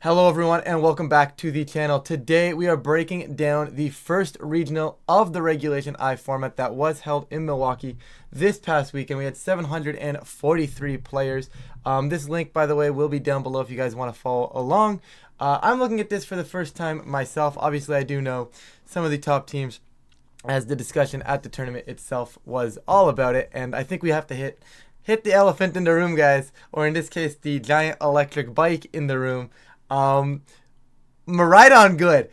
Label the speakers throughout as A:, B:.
A: Hello everyone and welcome back to the channel. Today we are breaking down the first regional of the Regulation I format that was held in Milwaukee this past week, and we had 743 players. This link, by the way, will be down below if you guys want to follow along. I'm looking at this for the first time myself. Obviously I do know some of the top teams, as the discussion at the tournament itself was all about it, and I think we have to hit the elephant in the room, guys, or in this case the giant electric bike in the room. Miraidon good.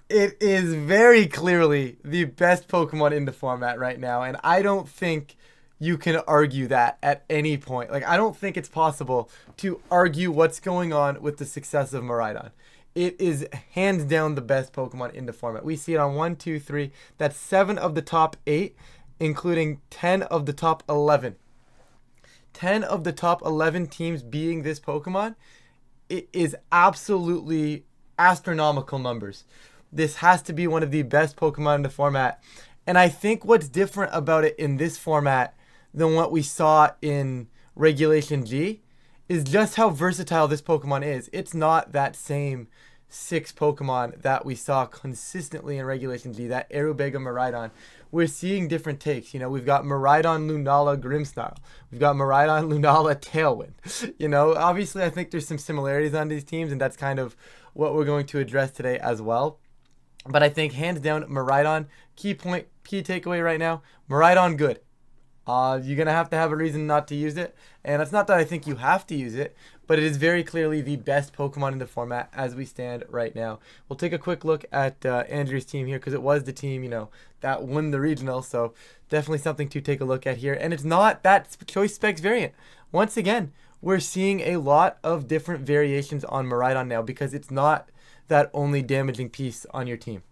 A: It is very clearly the best Pokemon in the format right now, and I don't think you can argue that at any point. Like, I don't think it's possible to argue what's going on with the success of Miraidon. It is hands down the best Pokemon in the format. We see it on 1, 2, 3. That's 7 of the top 8, including 10 of the top 11. 10 of the top 11 teams being this Pokemon. It is absolutely astronomical numbers. This has to be one of the best Pokemon in the format. And I think what's different about it in this format than what we saw in Regulation G is just how versatile this Pokemon is. It's not that same 6 Pokemon that we saw consistently in Regulation G, that Arubega Miraidon. We're seeing different takes. You know, we've got Miraidon, Lunala, Grimmsnarl. We've got Miraidon, Lunala, Tailwind. You know, obviously I think there's some similarities on these teams, and that's kind of what we're going to address today as well. But I think hands down, Miraidon, key takeaway right now, Miraidon good. You're going to have a reason not to use it. And it's not that I think you have to use it, but it is very clearly the best Pokemon in the format as we stand right now. We'll take a quick look at Andrew's team here, because it was the team, you know, that won the regional. So definitely something to take a look at here. And it's not that choice specs variant. Once again, we're seeing a lot of different variations on Miraidon now, because it's not that only damaging piece on your team.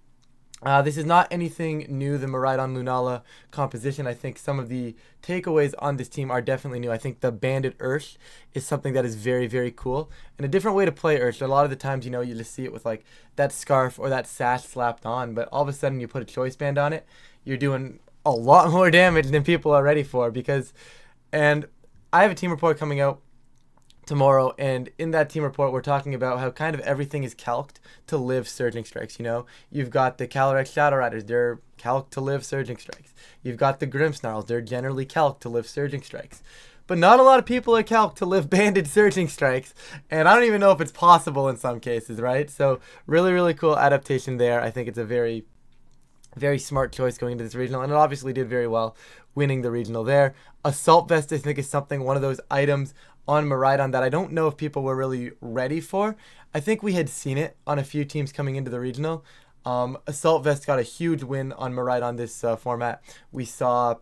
A: This is not anything new, the Miraidon Lunala composition. I think some of the takeaways on this team are definitely new. I think the Banded Ursh is something that is very, very cool. And a different way to play Ursh. A lot of the times, you know, you just see it with like that scarf or that sash slapped on. But all of a sudden you put a choice band on it, you're doing a lot more damage than people are ready for. And I have a team report coming out tomorrow, and in that team report we're talking about how kind of everything is calced to live Surging Strikes. You know, you've got the Calyrex Shadow Riders, they're calced to live Surging Strikes. You've got the Grimmsnarls, they're generally calced to live Surging Strikes. But not a lot of people are calced to live Banded Surging Strikes, and I don't even know if it's possible in some cases, right? So really, really cool adaptation there. I think it's a very, very smart choice going into this regional, and it obviously did very well winning the regional there. Assault Vest, I think, is one of those items on Miraidon that I don't know if people were really ready for. I think we had seen it on a few teams coming into the regional. Assault Vest got a huge win on Miraidon this format. We saw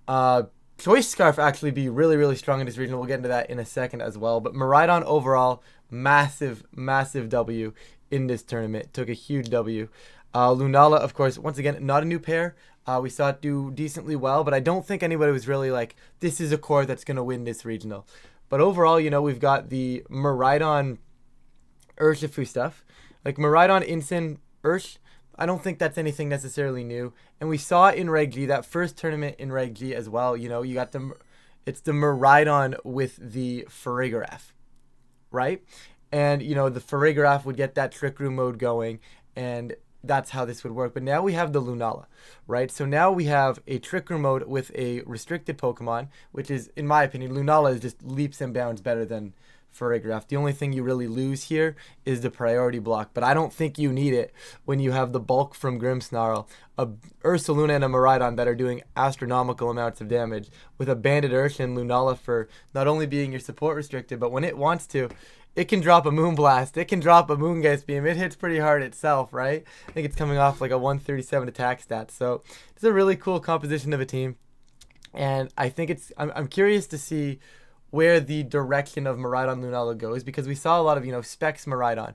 A: Choice Scarf actually be really, really strong in this regional. We'll get into that in a second as well. But Miraidon overall, massive, massive W in this tournament. Took a huge W. Lunala, of course, once again, not a new pair. We saw it do decently well, but I don't think anybody was really like, this is a core that's going to win this regional. But overall, you know, we've got the Miraidon Urshifu stuff. Like Miraidon Incin Ursh, I don't think that's anything necessarily new. And we saw in Reg G, that first tournament in Reg G as well, you know, you got it's the Miraidon with the Farigiraf, right? And, you know, the Farigiraf would get that Trick Room mode going, and that's how this would work. But now we have the Lunala, right? So now we have a Trick Room mode with a restricted Pokemon, which is, in my opinion, Lunala is just leaps and bounds better than Farigiraf. The only thing you really lose here is the priority block, but I don't think you need it when you have the bulk from Grimmsnarl, a Ursaluna and a Miraidon that are doing astronomical amounts of damage, with a Banded Ursh and Lunala for not only being your support restricted, but when it wants to, it can drop a Moonblast. It can drop a Moongeist Beam. It hits pretty hard itself, right? I think it's coming off like a 137 attack stat. So it's a really cool composition of a team. And I think I'm curious to see where the direction of Miraidon Lunala goes, because we saw a lot of, you know, Specs Miraidon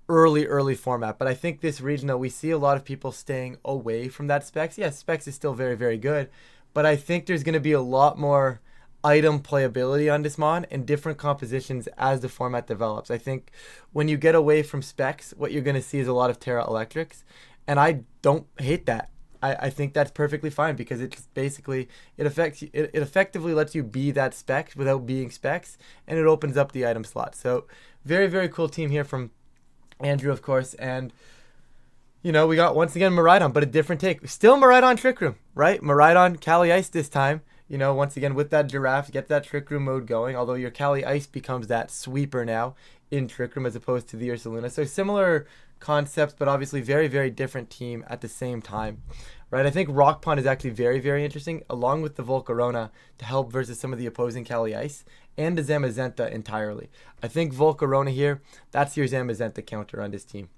A: early format. But I think this regional, we see a lot of people staying away from that Specs. Yes, Specs is still very, very good. But I think there's going to be a lot more item playability on this mon and different compositions as the format develops. I think when you get away from Specs, what you're going to see is a lot of Terra Electrics, and I don't hate that. I think that's perfectly fine, because it's basically, it effectively lets you be that Specs without being Specs, and it opens up the item slot. So very, very cool team here from Andrew, of course. And, we got, once again, Maridon, but a different take. Still Maridon Trick Room, right? Maridon Cali Ice this time. Once again, with that Giraffe, get that Trick Room mode going, although your Cali Ice becomes that sweeper now in Trick Room as opposed to the Ursaluna. So similar concepts, but obviously very, very different team at the same time, right? I think Rock Pond is actually very, very interesting, along with the Volcarona, to help versus some of the opposing Cali Ice and the Zamazenta entirely. I think Volcarona here, that's your Zamazenta counter on this team.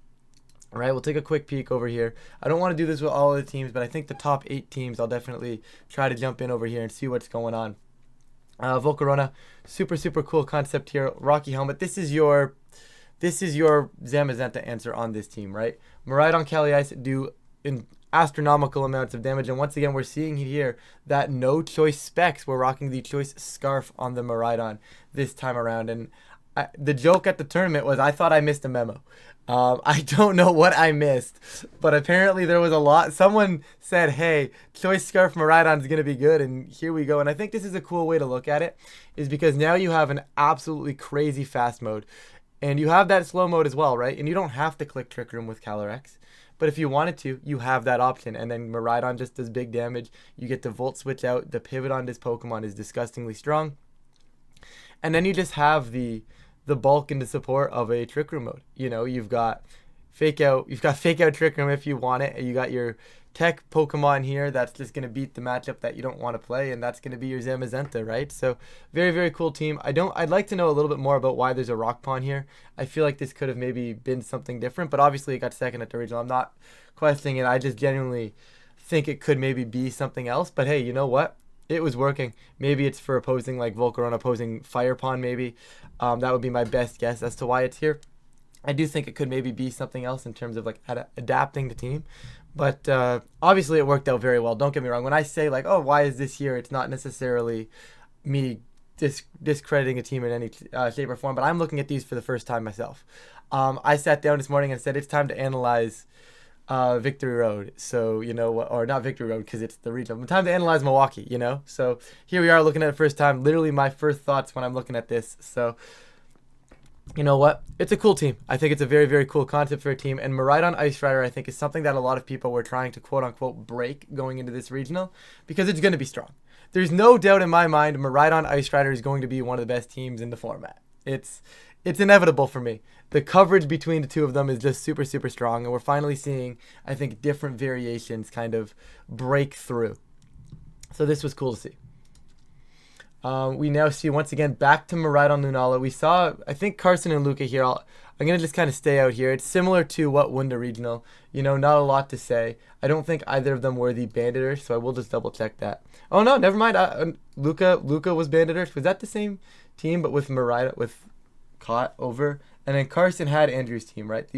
A: All right, we'll take a quick peek over here. I don't want to do this with all of the teams, but I think the top 8 teams, I'll definitely try to jump in over here and see what's going on. Volcarona, super, super cool concept here. Rocky Helmet. This is your Zamazenta answer on this team, right? Maridon Cali Ice do in astronomical amounts of damage, and once again, we're seeing here that no choice specs. We're rocking the choice scarf on the Maridon this time around, and the joke at the tournament was I thought I missed a memo. I don't know what I missed, but apparently there was a lot. Someone said, hey, Choice Scarf Maridon is going to be good, and here we go. And I think this is a cool way to look at it, is because now you have an absolutely crazy fast mode, and you have that slow mode as well, right? And you don't have to click Trick Room with Calyrex, but if you wanted to, you have that option, and then Maridon just does big damage. You get to Volt Switch out. The pivot on this Pokemon is disgustingly strong, and then you just have the bulk and the support of a Trick Room mode. You've got Fake Out Trick Room if you want it. You got your Tech Pokemon here that's just going to beat the matchup that you don't want to play, and that's going to be your Zamazenta, right? So very, very cool team. I'd like to know a little bit more about why there's a Rock Pond here. I feel like this could have maybe been something different, but obviously it got second at the regional. I'm not questioning it. I just genuinely think it could maybe be something else, but hey, you know what? It was working. Maybe it's for opposing like Volcarona, opposing Fire Pond maybe. That would be my best guess as to why it's here. I do think it could maybe be something else in terms of like adapting the team. But obviously it worked out very well. Don't get me wrong. When I say like, oh, why is this here? It's not necessarily me discrediting a team in any shape or form. But I'm looking at these for the first time myself. I sat down this morning and said it's time to analyze Victory Road. So, or not Victory Road because it's the regional. But time to analyze Milwaukee, So here we are looking at it first time. Literally my first thoughts when I'm looking at this. So, you know what? It's a cool team. I think it's a very, very cool concept for a team. And Maridon Ice Rider, I think, is something that a lot of people were trying to quote-unquote break going into this regional because it's going to be strong. There's no doubt in my mind Maridon Ice Rider is going to be one of the best teams in the format. It's inevitable for me. The coverage between the two of them is just super, super strong. And we're finally seeing, I think, different variations kind of break through. So this was cool to see. We now see, once again, back to Maridon Lunala. We saw, I think, Carson and Luca here. I'm going to just kind of stay out here. It's similar to what Wunda Regional. Not a lot to say. I don't think either of them were the Banditers, so I will just double check that. Oh, no, never mind. Luca was Banditers. Was that the same team, but with Maridon, with Caught over? And then Carson had Andrew's team, right?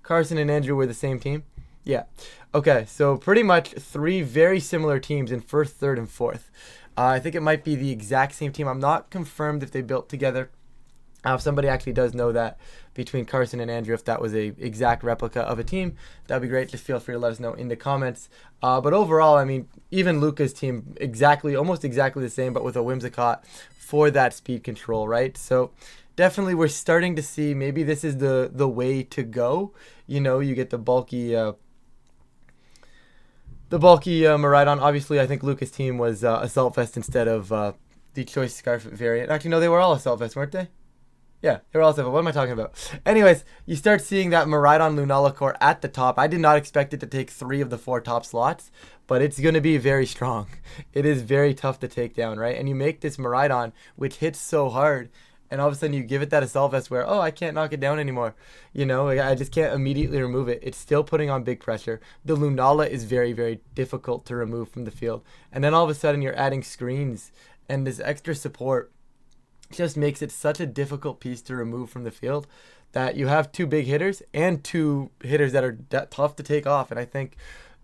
A: Carson and Andrew were the same team? Yeah. Okay, so pretty much 3 very similar teams in first, third, and fourth. I think it might be the exact same team. I'm not confirmed if they built together. If somebody actually does know that between Carson and Andrew, if that was a exact replica of a team, that'd be great. Just feel free to let us know in the comments. But overall, I mean, even Luca's team, almost exactly the same, but with a Whimsicott for that speed control, right? So definitely we're starting to see maybe this is the way to go. You get the bulky Maridon. Obviously, I think Luca's team was Assault Vest instead of the Choice Scarf variant. Actually, no, they were all Assault Vest, weren't they? Yeah, they were all Assault Vest. What am I talking about? Anyways, you start seeing that Maridon Lunala core at the top. I did not expect it to take 3 of the 4 top slots, but it's going to be very strong. It is very tough to take down, right? And you make this Maridon, which hits so hard, and all of a sudden you give it that Assault Vest where, oh, I can't knock it down anymore. I just can't immediately remove it. It's still putting on big pressure. The Lunala is very, very difficult to remove from the field. And then all of a sudden you're adding screens, and this extra support just makes it such a difficult piece to remove from the field that you have 2 big hitters and 2 hitters that are tough to take off. And I think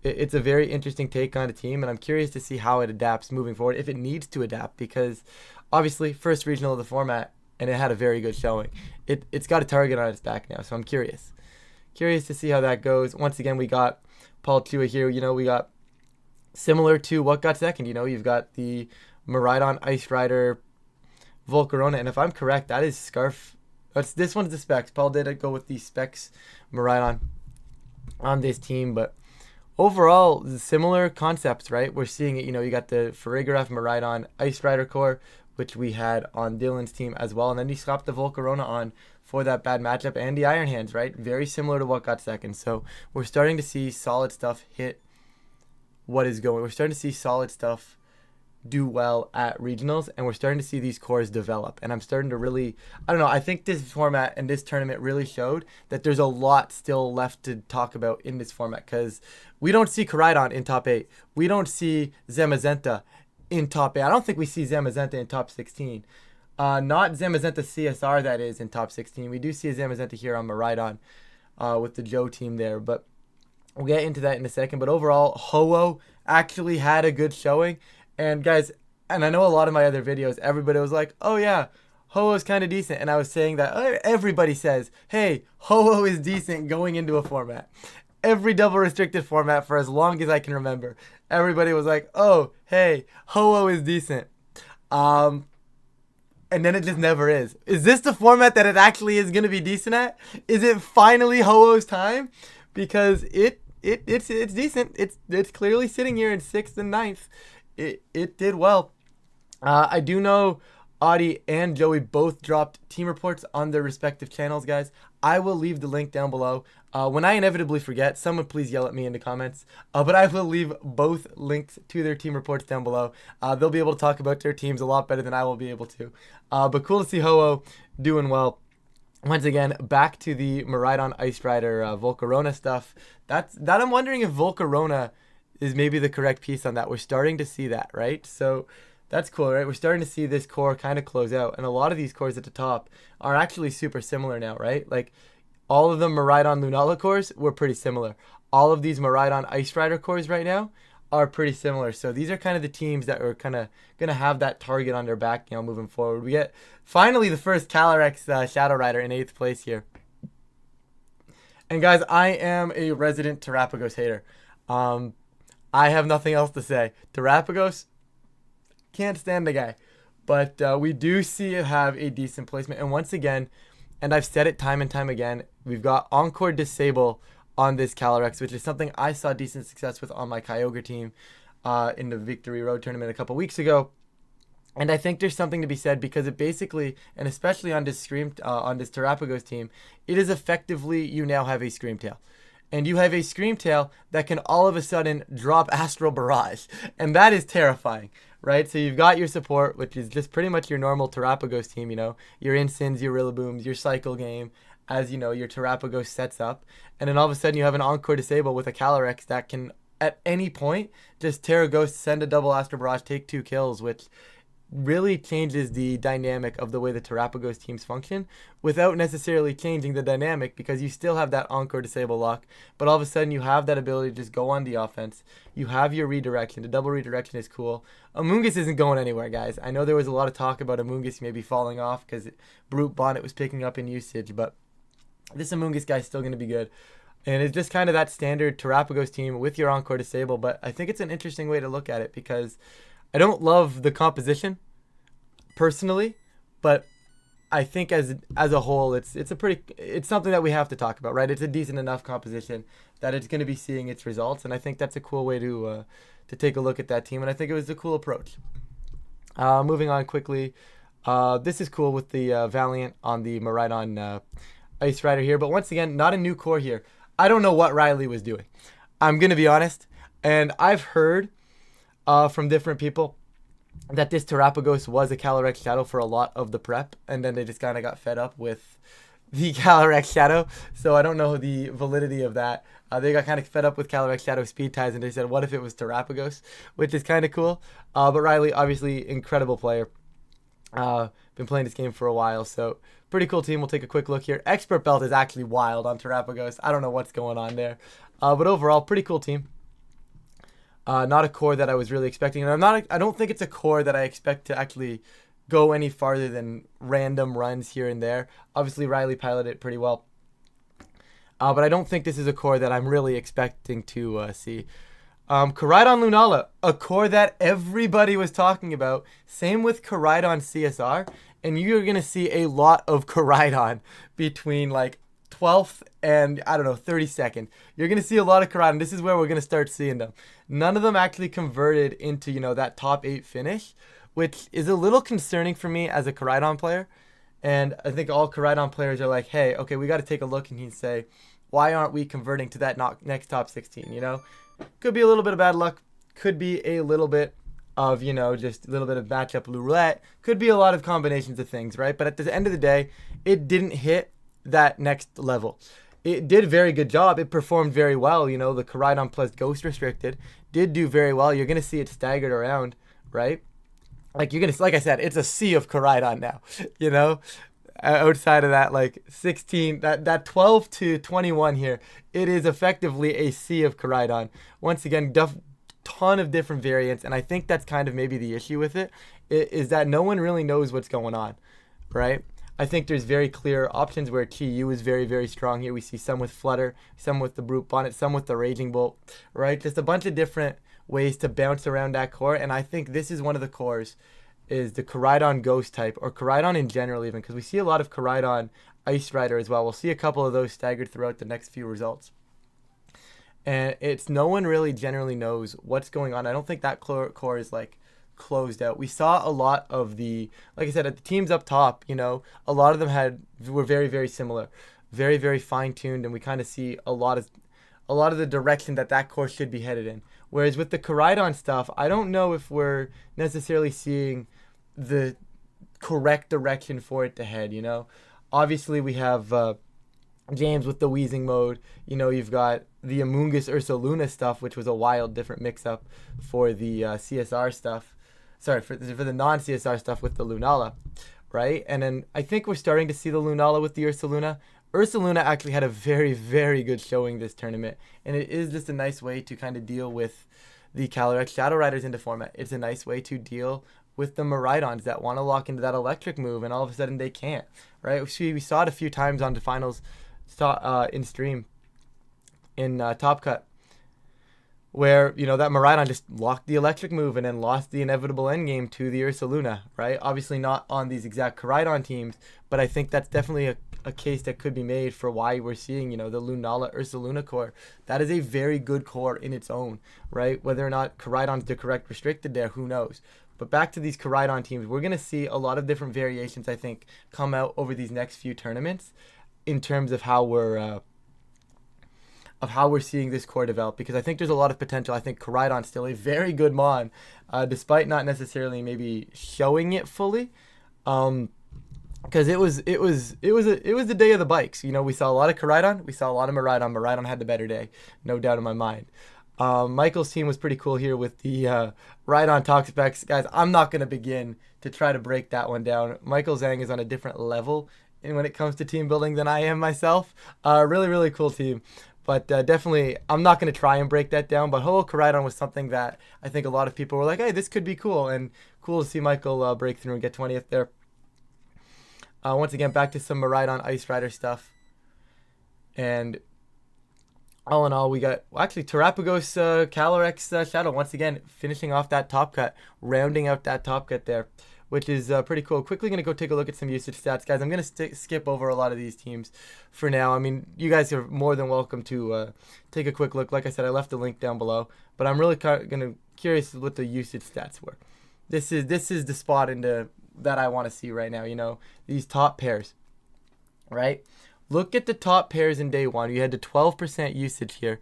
A: it's a very interesting take on a team, and I'm curious to see how it adapts moving forward, if it needs to adapt, because obviously first regional of the format, and it had a very good showing. It's got a target on its back now, so I'm curious to see how that goes. Once again, we got Paul Chua here. We got similar to what got second. You've got the Maridon Ice Rider Volcarona, and if I'm correct, that is Scarf This one's the specs. Paul did go with the specs Maridon on this team, but overall, similar concepts, right? We're seeing it. You got the Farigiraf Maridon Ice Rider core, which we had on Dylan's team as well, and then you slapped the Volcarona on for that bad matchup, and the Iron Hands, right? Very similar to what got second. So we're starting to see solid stuff hit what is going. We're starting to see solid stuff do well at regionals, and we're starting to see these cores develop, and I'm starting to really, I don't know, I think this format and this tournament really showed that there's a lot still left to talk about in this format, because we don't see Koraidon in top 8, we don't see Zamazenta in top 8, I don't think we see Zamazenta in top 16, not Zamazenta CSR, that is, in top 16. We do see a Zamazenta here on Maridon with the Joe team there, but we'll get into that in a second. But overall, Ho-Oh actually had a good showing. And guys, and I know a lot of my other videos, everybody was like, oh yeah, Ho-Oh's kind of decent. And I was saying that everybody says, hey, Ho-Oh is decent going into a format. Every double restricted format for as long as I can remember, everybody was like, oh, hey, Ho-Oh is decent. And then it just never is. Is this the format that it actually is going to be decent at? Is it finally Ho-Oh's time? Because it's decent. It's clearly sitting here in 6th and 9th. It did well. I do know Audie and Joey both dropped team reports on their respective channels, guys. I will leave the link down below. When I inevitably forget, someone please yell at me in the comments. But I will leave both links to their team reports down below. They'll be able to talk about their teams a lot better than I will be able to. But cool to see Ho-Oh doing well. Once again, back to the Maridon Ice Rider Volcarona stuff. That I'm wondering if Volcarona is maybe the correct piece on that. We're starting to see that, right? So that's cool, right? We're starting to see this core kind of close out. And a lot of these cores at the top are actually super similar now, right? Like all of the Maridon Lunala cores were pretty similar. All of these Maridon Ice Rider cores right now are pretty similar. So these are kind of the teams that are kind of going to have that target on their back, moving forward. We get finally the first Calyrex Shadow Rider in 8th place here. And guys, I am a resident Terrapagos hater. I have nothing else to say. Terrapagos, can't stand the guy. But we do see it have a decent placement. And once again, and I've said it time and time again, we've got Encore Disable on this Calyrex, which is something I saw decent success with on my Kyogre team in the Victory Road tournament a couple weeks ago. And I think there's something to be said because it basically, and especially on this Terrapagos team, it is effectively you now have a Screamtail. And you have a Screamtail that can all of a sudden drop Astral Barrage. And that is terrifying, right? So you've got your support, which is just pretty much your normal Terrapagos team, your Insins, your Rillabooms, your Cycle Game, as your Terrapagos sets up. And then all of a sudden you have an Encore Disable with a Calyrex that can, at any point, just Terra Ghost, send a double Astral Barrage, take 2 kills, which really changes the dynamic of the way the Terrapagos teams function without necessarily changing the dynamic because you still have that Encore Disable lock, but all of a sudden you have that ability to just go on the offense. You have your redirection. The double redirection is cool. Amoonguss isn't going anywhere, guys. I know there was a lot of talk about Amoonguss maybe falling off because Brute Bonnet was picking up in usage, but this Amoonguss guy is still going to be good. And it's just kind of that standard Terrapagos team with your Encore Disable, but I think it's an interesting way to look at it because I don't love the composition personally, but I think as a whole, it's something that we have to talk about, right? It's a decent enough composition that it's going to be seeing its results, and I think that's a cool way to take a look at that team, and I think it was a cool approach. Moving on quickly, this is cool with the Valiant on the Maridon Ice Rider here, but once again, not a new core here. I don't know what Riley was doing. I'm going to be honest, and I've heard from different people that this Terrapagos was a Calyrex Shadow for a lot of the prep, and then they just kind of got fed up with the Calyrex Shadow, so I don't know the validity of that. They got kind of fed up with Calyrex Shadow speed ties, and they said, what if it was Terrapagos, which is kind of cool. But Riley, obviously, incredible player. Been playing this game for a while, so pretty cool team. We'll take a quick look here. Expert Belt is actually wild on Terrapagos. I don't know what's going on there, but overall, pretty cool team. Not a core that I was really expecting, and I don't think it's a core that I expect to actually go any farther than random runs here and there. Obviously, Riley piloted it pretty well, but I don't think this is a core that I'm really expecting to see. Koraidon Lunala, a core that everybody was talking about. Same with Koraidon CSR. and you're going to see a lot of Koraidon between like 12th and, I don't know, 32nd. You're going to see a lot of Koraidon. This is where we're going to start seeing them. None of them actually converted into, that top 8 finish, which is a little concerning for me as a Koraidon player. And I think all Koraidon players are like, hey, okay, we got to take a look and say, why aren't we converting to that next top 16, Could be a little bit of bad luck. Could be a little bit of, just a little bit of matchup roulette. Could be a lot of combinations of things, right? But at the end of the day, it didn't hit that next level. It did a very good job. It performed very well. The Koraidon plus Ghost Restricted did do very well. You're going to see it staggered around, right? Like like I said, it's a sea of Koraidon now, outside of that, like 16, that 12 to 21 here, it is effectively a sea of Koraidon. Once again, ton of different variants, and I think that's kind of maybe the issue with it, is that no one really knows what's going on, right? I think there's very clear options where TU is very, very strong here. We see some with Flutter, some with the Brute Bonnet, some with the Raging Bolt, right? Just a bunch of different ways to bounce around that core, and I think this is one of the cores, is the Koraidon Ghost type, or Koraidon in general even, because we see a lot of Koraidon Ice Rider as well. We'll see a couple of those staggered throughout the next few results. And no one really generally knows what's going on. I don't think that core is like closed out. We saw a lot of like I said, at the teams up top, a lot of them were very, very similar, very, very fine-tuned, and we kind of see a lot of the direction that core should be headed in. Whereas with the Koraidon stuff, I don't know if we're necessarily seeing the correct direction for it to head, Obviously, we have James with the Wheezing mode. You've got the Amoongus Ursaluna stuff, which was a wild different mix-up for the CSR stuff. Sorry, for the non-CSR stuff with the Lunala, right? And then I think we're starting to see the Lunala with the Ursaluna. Ursaluna actually had a very, very good showing this tournament, and it is just a nice way to kind of deal with the Calyrex Shadow Riders into format. It's a nice way to deal with the Miraidons that want to lock into that electric move, and all of a sudden they can't, right? We saw it a few times on the finals in stream in Top Cut, where, that Miraidon just locked the electric move and then lost the inevitable endgame to the Ursaluna, right? Obviously not on these exact Koraidon teams, but I think that's definitely a case that could be made for why we're seeing, the Lunala Ursaluna core. That is a very good core in its own, right? Whether or not Koraidon's the correct restricted there, who knows? But back to these Koraidon teams, we're going to see a lot of different variations, I think, come out over these next few tournaments in terms of how we're seeing this core develop, because I think there's a lot of potential. I think Koraidon's still a very good mon, despite not necessarily maybe showing it fully. Because it was the day of the bikes. We saw a lot of Koraidon, we saw a lot of Miraidon. Miraidon had the better day, no doubt in my mind. Michael's team was pretty cool here with the Rhydon talk specs. Guys, I'm not going to begin to try to break that one down. Michael Zhang is on a different level when it comes to team building than I am myself. Really, really cool team. But definitely, I'm not going to try and break that down. But Ho-Oh Koraidon was something that I think a lot of people were like, hey, this could be cool. And cool to see Michael break through and get 20th there. Once again, back to some Miraidon Ice Rider stuff. And all in all, we got, actually, Terapagos Calyrex Shadow, once again, finishing off that top cut, rounding out that top cut there, which is pretty cool. Quickly going to go take a look at some usage stats. Guys, I'm going to skip over a lot of these teams for now. I mean, you guys are more than welcome to take a quick look. Like I said, I left the link down below, but I'm really curious what the usage stats were. This is the spot that I want to see right now, these top pairs, right? Look at the top pairs in day one. You had the 12% usage here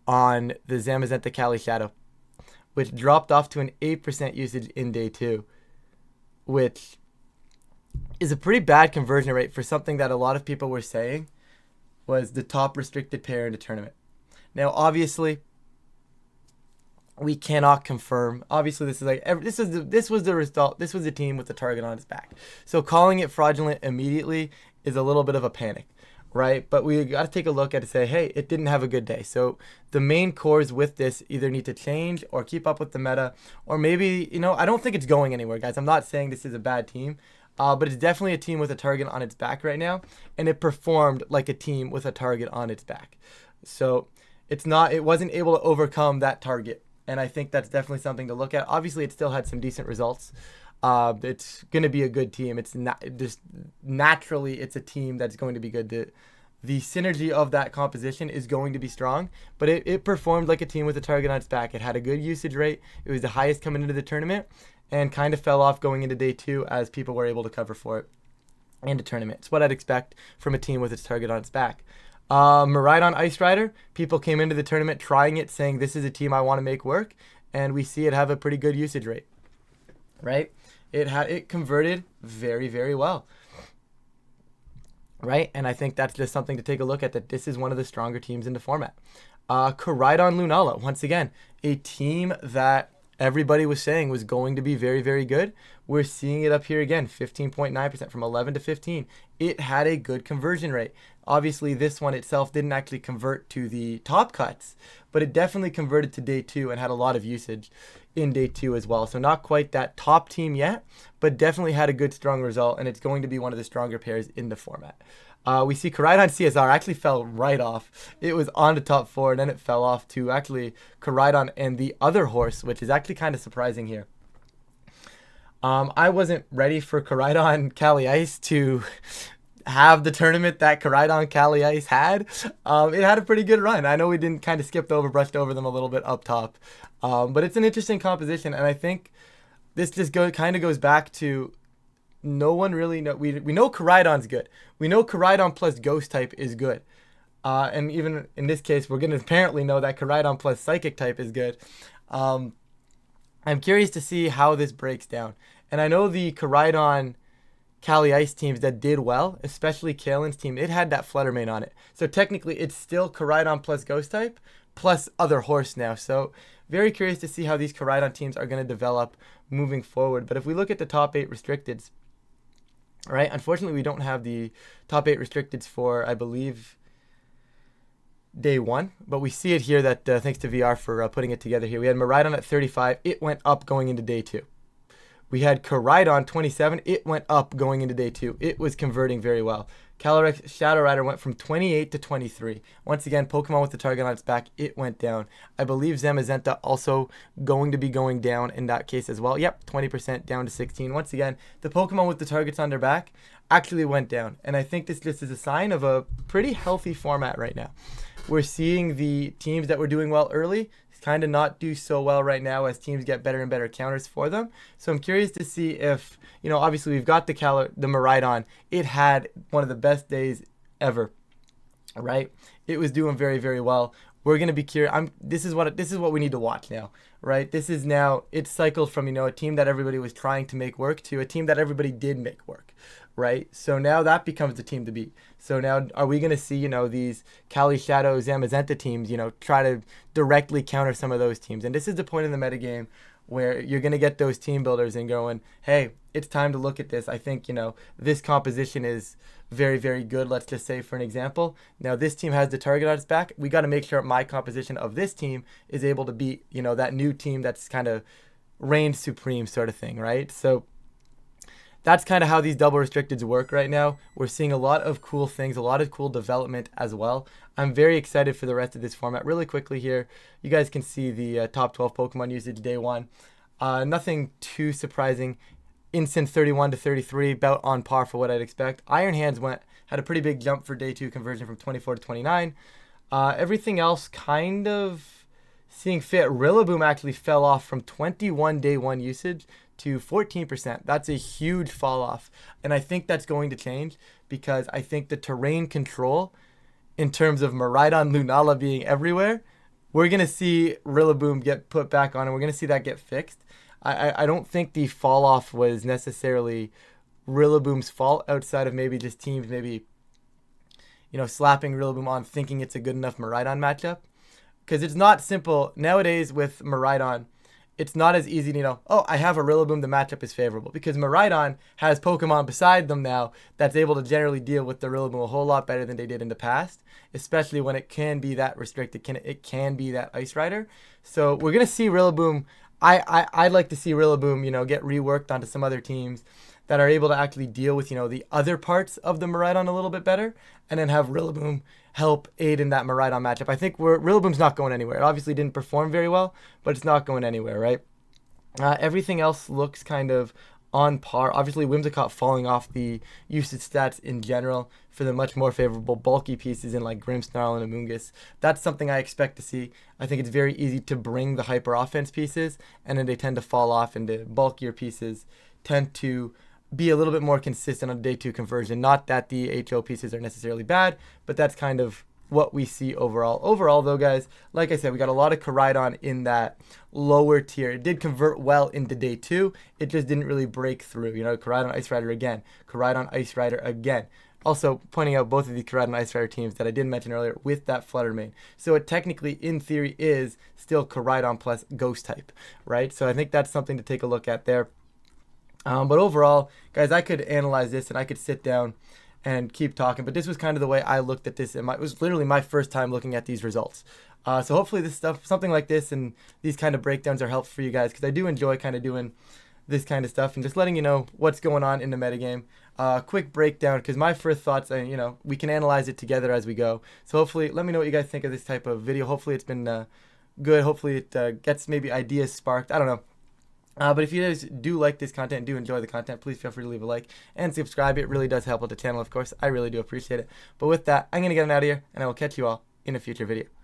A: on the Zamazenta Cali Shadow, which dropped off to an 8% usage in day two, which is a pretty bad conversion rate for something that a lot of people were saying was the top restricted pair in the tournament. Now, obviously, we cannot confirm. Obviously, this was the result. This was the team with the target on its back. So calling it fraudulent immediately is a little bit of a panic, right? But we got to take a look at it and say, hey, it didn't have a good day. So the main cores with this either need to change or keep up with the meta, or maybe, I don't think it's going anywhere, guys. I'm not saying this is a bad team, but it's definitely a team with a target on its back right now, and it performed like a team with a target on its back. So it wasn't able to overcome that target. And I think that's definitely something to look at. Obviously, it still had some decent results. it's going to be a good team. It's not just naturally, it's a team that's going to be good. The synergy of that composition is going to be strong, but it performed like a team with a target on its back. It had a good usage rate. It was the highest coming into the tournament and kind of fell off going into day 2 as people were able to cover for it in the tournament. It's what I'd expect from a team with its target on its back. Maridon Ice Rider, people came into the tournament trying it, saying this is a team I want to make work, and we see it have a pretty good usage rate, right? It converted very, very well. Right, and I think that's just something to take a look at, that this is one of the stronger teams in the format. Koraidon Lunala, once again, a team that everybody was saying was going to be very, very good. We're seeing it up here again, 15.9% from 11 to 15. It had a good conversion rate. Obviously, this one itself didn't actually convert to the top cuts, but it definitely converted to day 2 and had a lot of usage in day 2 as well. So not quite that top team yet, but definitely had a good, strong result, and it's going to be one of the stronger pairs in the format. We see Koraidon CSR actually fell right off. It was on the top 4, and then it fell off to actually Koraidon and the other horse, which is actually kind of surprising here. I wasn't ready for Koraidon Cali Ice to have the tournament that Koraidon Cali Ice had. It had a pretty good run. I know we didn't kind of brushed over them a little bit up top. But it's an interesting composition, and I think this just kind of goes back to no one really know. We know Koraidon's good. We know Koraidon plus Ghost type is good. And even in this case, we're going to apparently know that Koraidon plus Psychic type is good. I'm curious to see how this breaks down. And I know the Koraidon Cali Ice teams that did well, especially Kalen's team, it had that Flutter Mane on it. So technically, it's still Koraidon plus Ghost type plus other horse now. So very curious to see how these Koraidon teams are going to develop moving forward. But if we look at the top 8 restricteds, right, unfortunately we don't have the top 8 restricteds for, I believe, day 1. But we see it here that thanks to VR for putting it together here. We had Maridon at 35. It went up going into day 2. We had Koraidon 27. It went up going into day 2. It was converting very well. Calyrex Shadow Rider went from 28 to 23. Once again, Pokemon with the target on its back, it went down. I believe Zamazenta also going to be going down in that case as well. Yep, 20% down to 16. Once again, the Pokemon with the targets on their back actually went down. And I think this just is a sign of a pretty healthy format right now. We're seeing the teams that were doing well early kind of not do so well right now as teams get better and better counters for them. So I'm curious to see if, obviously we've got the Maridon. It had one of the best days ever, right? It was doing very, very well. We're going to be curious. This is what we need to watch now, right? This is now, it's cycled from, a team that everybody was trying to make work to a team that everybody did make work, right? So now that becomes the team to beat. So now are we going to see, these Cali Shadow Zamazenta teams, try to directly counter some of those teams? And this is the point in the metagame where you're going to get those team builders and going, hey, it's time to look at this. I think, this composition is very, very good. Let's just say, for an example, now this team has the target on its back. We got to make sure my composition of this team is able to beat, that new team that's kind of reigned supreme sort of thing, right? So that's kind of how these double restricteds work right now. We're seeing a lot of cool things, a lot of cool development as well. I'm very excited for the rest of this format. Really quickly here, you guys can see the top 12 Pokemon usage day 1. Nothing too surprising. Instant 31 to 33, about on par for what I'd expect. Iron Hands had a pretty big jump for day 2 conversion from 24 to 29. Everything else kind of seeing fit. Rillaboom actually fell off from 21 day 1 usage to 14%. That's a huge fall off. And I think that's going to change because I think the terrain control in terms of Maridon Lunala being everywhere, we're going to see Rillaboom get put back on and we're going to see that get fixed. I don't think the fall off was necessarily Rillaboom's fault outside of maybe just teams slapping Rillaboom on thinking it's a good enough Maridon matchup. Because it's not simple. Nowadays with Maridon, it's not as easy to I have a Rillaboom, the matchup is favorable. Because Maridon has Pokemon beside them now that's able to generally deal with the Rillaboom a whole lot better than they did in the past. Especially when it can be that restricted, it can be that Ice Rider. So we're going to see Rillaboom. I'd like to see Rillaboom, get reworked onto some other teams that are able to actually deal with, the other parts of the Maridon a little bit better. And then have Rillaboom help aid in that Maridon matchup. I think Rillaboom's not going anywhere. It obviously didn't perform very well, but it's not going anywhere, right? Everything else looks kind of on par. Obviously, Whimsicott falling off the usage stats in general for the much more favorable bulky pieces in like Grimmsnarl and Amoonguss. That's something I expect to see. I think it's very easy to bring the hyper offense pieces, and then they tend to fall off, and the bulkier pieces tend to be a little bit more consistent on day 2 conversion. Not that the HO pieces are necessarily bad, but that's kind of what we see overall. Overall, though, guys, like I said, we got a lot of Koraidon in that lower tier. It did convert well into day 2. It just didn't really break through. You know, Koraidon Ice Rider again. Koraidon Ice Rider again. Also, pointing out both of these Koraidon Ice Rider teams that I did mention earlier with that Flutter Mane. So it technically, in theory, is still Koraidon plus Ghost type, right? So I think that's something to take a look at there. But overall, guys, I could analyze this and I could sit down and keep talking. But this was kind of the way I looked at this. And it was literally my first time looking at these results. So hopefully this stuff, something like this and these kind of breakdowns are helpful for you guys, because I do enjoy kind of doing this kind of stuff and just letting you know what's going on in the metagame. Quick breakdown, because my first thoughts, you know, we can analyze it together as we go. So hopefully, let me know what you guys think of this type of video. Hopefully it's been good. Hopefully it gets maybe ideas sparked. I don't know. But if you guys do like this content and do enjoy the content, please feel free to leave a like and subscribe. It really does help with the channel, of course. I really do appreciate it. But with that, I'm going to get out of here, and I will catch you all in a future video.